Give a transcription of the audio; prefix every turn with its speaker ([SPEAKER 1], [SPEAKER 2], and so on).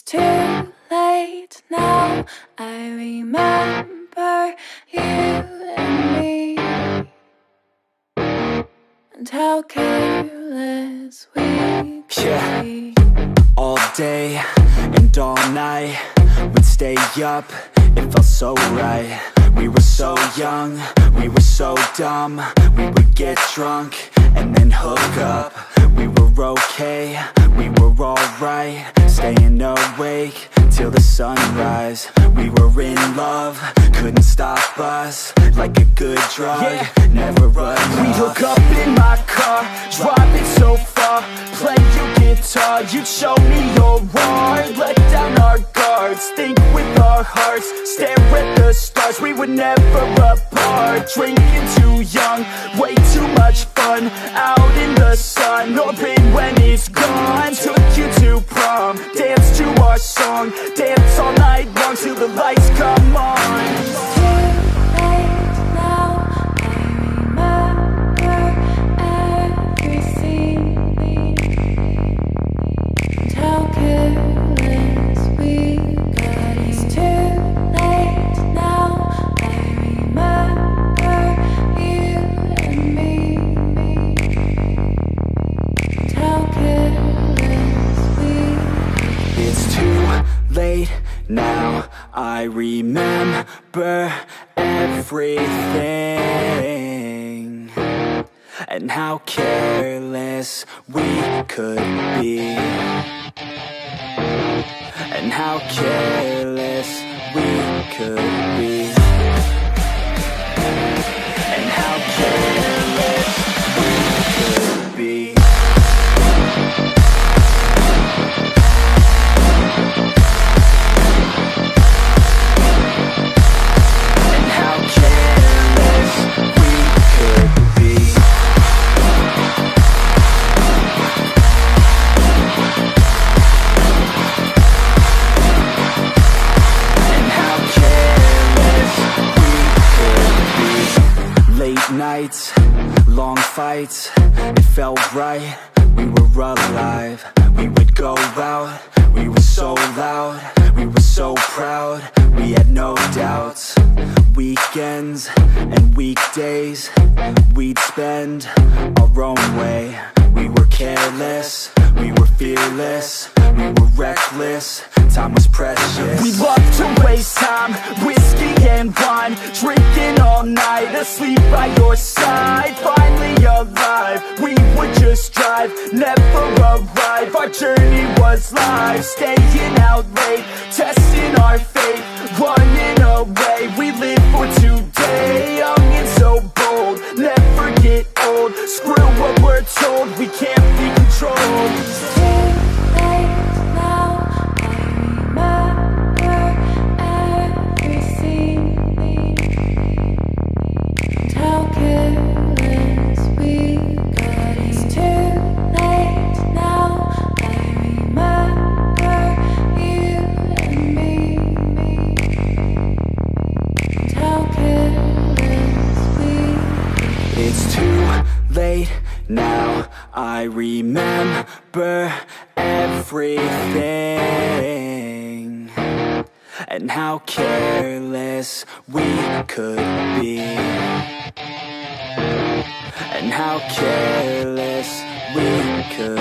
[SPEAKER 1] It's too late now. I remember you and me, and how careless we could be.
[SPEAKER 2] All day and all night, we'd stay up, it felt so right. We were so young, we were so dumb. We would get drunk and then hook up. We were okay, we were alright, staying awake till the sunrise. We were in love, couldn't stop us, like a good drug, never enough.
[SPEAKER 3] We hook up in my car, driving so far, play your guitar, you'd show me your art. Let down our guards, think with our hearts, stare at the stars, we were never apart. Drinking too young, way too much fun, out in the sun, open when it's gone. Took you to prom, dance to our song, dance all night long till the lights come on.
[SPEAKER 1] It's too late now. I remember everything, and how careless we got. It's too late now. I remember you and me, and how careless we got.
[SPEAKER 2] It's too late now, I remember everything, and how careless we could be, and how careless we could be, and how careless we could be. Nights, long fights, it felt right, we were alive. We would go out, we were so loud, we were so proud, we had no doubts. Weekends and weekdays, we'd spend our own way. We were careless, we were fearless, we were reckless, time was precious.
[SPEAKER 3] We loved to waste time, whiskey and wine, drinking all night, asleep by your side. Finally alive, we would just drive, never arrive. Our journey was live, staying out late, testing our fate, running away. We live for today, young and so bold, never get old. Screw what we're told, we can't be controlled.
[SPEAKER 1] It's too late now. I remember everything, and how careless we got. It's too late now. I remember you and me, and how careless we got.
[SPEAKER 2] It's too late now, I remember everything, and how careless we could be, and how careless we could